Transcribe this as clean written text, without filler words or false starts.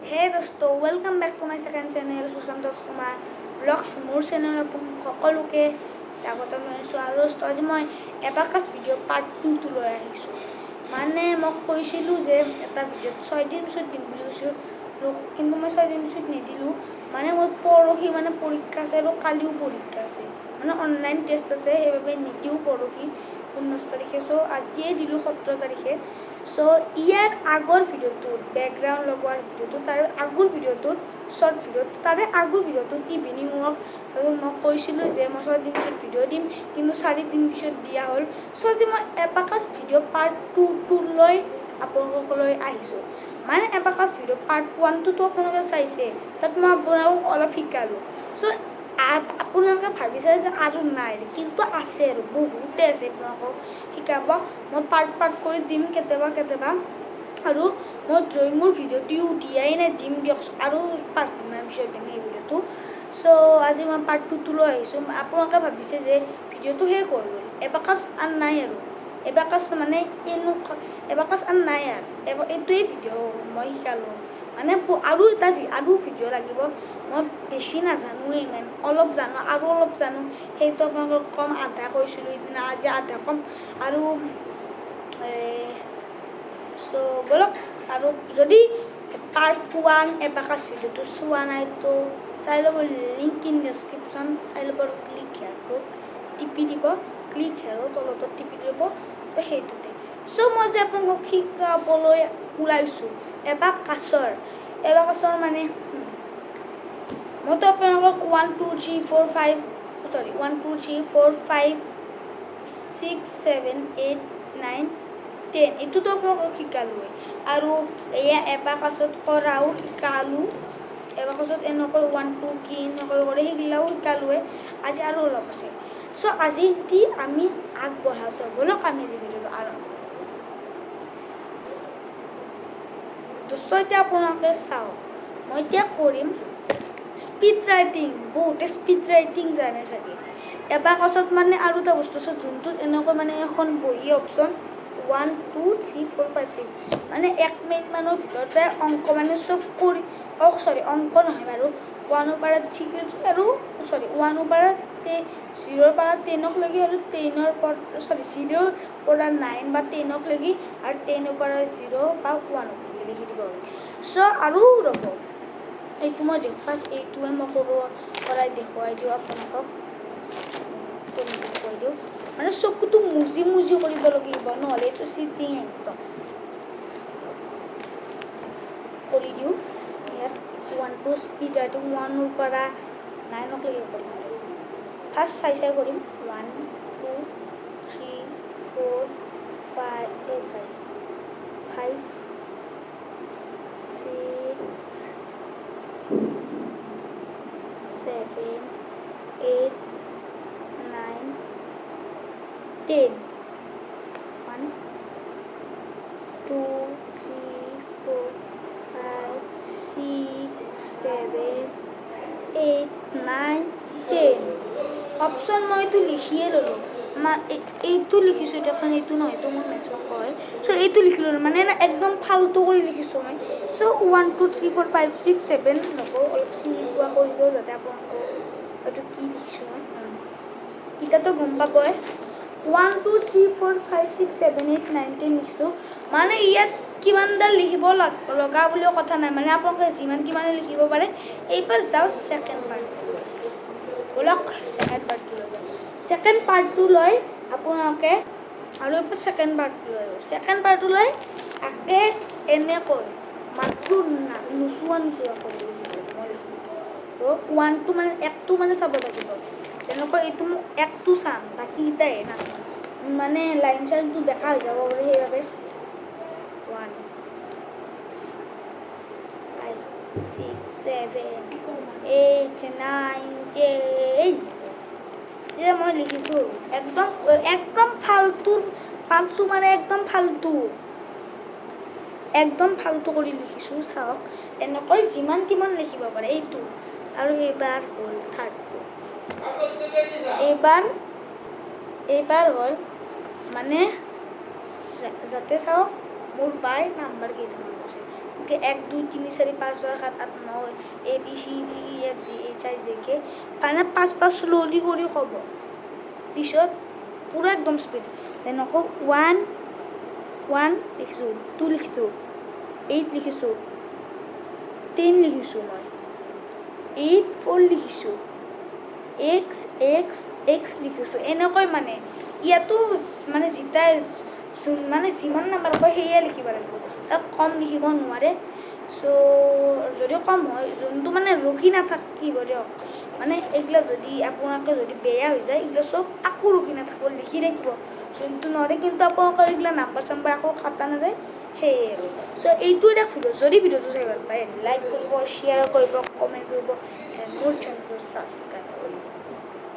Hey दोस्तों, welcome back to my second channel Sushant Kumar vlogs more channel সকলোকে স্বাগতম জনাইছোঁ। আৰু দোস্ত আজি মই এবাকাছ ভিডিঅ' পাৰ্ট 2 লৈ আহিছোঁ। মানে মই কৈছিলোঁ যে এটা ভিডিঅ'ত 6 দিন পিছত দিম বুলি কৈছোঁ, কিন্তু মই 6 দিন পিছত নিদিলোঁ। মানে মোৰ পৰহি পৰীক্ষা আছে আৰু কালিও পৰীক্ষা আছে, অনলাইন টেষ্ট আছে, সেইবাবে নিদিওঁ পৰহি 19 তাৰিখে। চ' আজিয়ে দিলোঁ 17 তাৰিখে। চ' ইয়াৰ আগৰ ভিডিঅ'টোত বেকগ্ৰাউণ্ড লগোৱাৰ ভিডিঅ'টো, তাৰ আগৰ ভিডিঅ'টোত শ্বৰ্ট ভিডিঅ'ত, তাৰে আগৰ ভিডিঅ'টোত ইভিনিং ৱৰ্ক, আৰু মই কৈছিলোঁ যে মই 6 দিন পিছত ভিডিঅ' দিম, কিন্তু 4 দিন পিছত দিয়া হ'ল। চ' আজি মই এবাকাছ ভিডিঅ' পাৰ্ট 2 লৈ আপোনালোকলৈ আহিছোঁ। মানে এবাকাছ ভিডিঅ' পাৰ্ট 1টোতো আপোনালোকে চাইছে, তাত মই আপোনালোকক অলপ শিকালোঁ। চ' আপোনালোকে ভাবিছে যে আৰু নাই, কিন্তু আছে আৰু বহুতে আছে আপোনালোকক শিকাব। মই পাৰ্ট কৰি দিম কেতিয়াবা, আৰু মই ড্ৰয়িঙৰ ভিডিঅ'টো দিয়াই নাই, দিম দিয়ক, আৰু 5 দিনমান পিছত দিম সেই ভিডিঅ'টো। চ' আজি মই পাৰ্ট 2 লৈ আহিছোঁ। আপোনালোকে ভাবিছে যে ভিডিঅ'টো শেষ হৈ গ'ল, এবাকাছ আন নাই, আৰু এবাকাছ এবাকাছ আন নাই, আৰু এইটোৱেই ভিডিঅ' মই শিকালোঁ। আৰু ভিডিঅ' লাগিব, মই বেছি নাজানোৱে, ইমান অলপ জানো, আৰু অলপ জানো, সেইটো আপোনালোকক ক'ম। আধা কৈছিলোঁ সেইদিনা, আজি আধা ক'ম। আৰু চ' ব'লক, আৰু যদি পাৰ্ট 1 এবাকাছ ভিডিঅ'টো চোৱা নাই তো চাই ল'ব, লিংক ইন ডেছক্ৰিপশ্যন, চাই ল'ব, আৰু ক্লিক হেয়াৰটোত টিপি দিব, ক্লিক হেয়াৰৰ তলতো টিপি দিব, তো সেইটোতে। চ' মই যে আপোনালোকক শিকাবলৈ ওলাইছোঁ এবাকাছৰ মইতো আপোনালোকক 1 2 3 4 5 6 7 8 9 10 এইটোতো আপোনালোকক শিকালোঁৱে, আৰু এয়া এবাকাছত কৰাও শিকালোঁ। এবাকাছত এনেকৈ 1 2 কি এনেকৈ কৰে সেইগিলাও শিকালোঁৱে। আজি আৰু অলপ আছে। চ' আজি আমি আগবঢ়াওঁতে ব'লক আমি আজি ভিডিঅ'টো আৰম্ভ কৰোঁ। চ' এতিয়া আপোনালোকে চাওক, মই এতিয়া কৰিম স্পীড ৰাইটিং। বহুতে স্পীড ৰাইটিং জানে চাগে। এবাকাছত আৰু এটা বস্তু আছে, যোনটোত এনেকৈ এখন বহি অপশ্যন 1 2 3 4 5 6 1 মিনিটমানৰ ভিতৰতে অংক চব কৰি, অংক নহয় বাৰু, 1ৰ পৰা 6 লৈকে, আৰু 1ৰ পৰা 0ৰ পৰা 10ক লৈকে, আৰু 0ৰ পৰা 9 বা 10ক লৈকে, আৰু 10ৰ পৰা 0 বা 1ক লিখি দিব পাৰি। চ' আৰু ৰ'ব, এইটো মই ফাৰ্ষ্ট এইটোৱে মই কৰাই দেখুৱাই দিওঁ আপোনালোকক, দেখুৱাই দিওঁ। চকুটো মুজি কৰিব লাগিব, নহ'লে এইটো চিটিং একদম কৰি দিওঁ। ইয়াত 1 2 স্পীড ৰাইটিং 1ৰ পৰা 9ক লৈকে কৰিম। ফাৰ্ষ্ট চাই কৰিম 1 2 3 4 5 6 7 8 9 10 1 2 3 4 5 6 7 8 9 10 অপশ্যন মই এইটো লিখিয়ে ল'লোঁ। এইটো লিখিছোঁ, দেখোন এইটো নহয়, এইটো মোৰ মেথছত কয়। চ' এইটো লিখি ল'লোঁ, একদম ফাল্টু কৰি লিখিছোঁ মই। চ' 1 2 3 4 5 6 7 নকওঁ, অলপ চিনি পোৱা কৰি দিওঁ, যাতে আপোনালোকক এইটো কি লিখিছোঁ মই এতিয়াতো গম পাবই। 1 2 3 4 5 6 7 8 9 10 লিখিছোঁ। ইয়াত কিমানডাল লিখিব লগা বুলিও কথা নাই, আপোনালোকে কিমানে লিখিব পাৰে। এইবাৰ যাওঁ ছেকেণ্ড পাৰ্টটো, ব'লক ছেকেণ্ড পাৰ্টটো লৈ যাওঁ। ছেকেণ্ড পাৰ্টটো লৈ আপোনালোকে আৰু এইবাৰ ছেকেণ্ড পাৰ্টটো লৈ আগে এনেকৈ মাত্ৰ নোচোৱা কৰি লিখিব। মই লিখিব 1টো 1টো চাব লাগিব, তেনেকৈ এইটো মোক 1টো চাম, বাকীকেইটাই নাচাম, লাইন চাইনটো বেকা হৈ যাব পাৰে, সেইবাবে 1 5 6 7 8 9 10 এতিয়া মই লিখিছোঁ একদম ফাল্টু, একদম ফাল্টু কৰি লিখিছোঁ। চাওক, এনেকৈ যিমান কিমান লিখিব পাৰে এইটো। আৰু এইবাৰ হ'ল থাৰ্ডটো, এইবাৰ হ'ল যাতে চাওক মোৰ বাই নাম্বাৰ কেইটামান আছে, যেনেকৈ 1 2 3 4 5 6 7 8 9 A B C D E F G H I J K মানে 5 স্ল'লি কৰি ক'ব পিছত পুৰা একদম স্পীড দেন আকৌ 1 লিখিছোঁ 2 লিখিছোঁ 8 লিখিছোঁ 10 লিখিছোঁ মই 8 4 লিখিছোঁ x লিখিছোঁ এনেকৈ মানে ইয়াতো মানে জিতাই মানে যিমান নাম্বাৰ কয় সেয়ে লিখিব লাগিব তাত কম লিখিব নোৱাৰে চ' যদি কম হয় যোনটো মানে ৰখি নাথাকিব দিয়ক মানে এইগিলা যদি আপোনালোকে যদি বেয়া হৈ যায় এইগিলা চব আকৌ ৰখি নাথাকিব লিখি থাকিব যোনটো নোৱাৰে কিন্তু আপোনালোকৰ এইগিলা নাম্বাৰ চাম্বাৰ আকৌ কাটা নাযায় সেয়ে আৰু চ' এইটো এটা ভিডিঅ' যদি ভিডিঅ'টো চাই ভাল পায় লাইক কৰিব শ্বেয়াৰ কৰিব কমেণ্ট কৰিব মোৰ চেনেলটো ছাবস্ক্ৰাইব কৰিব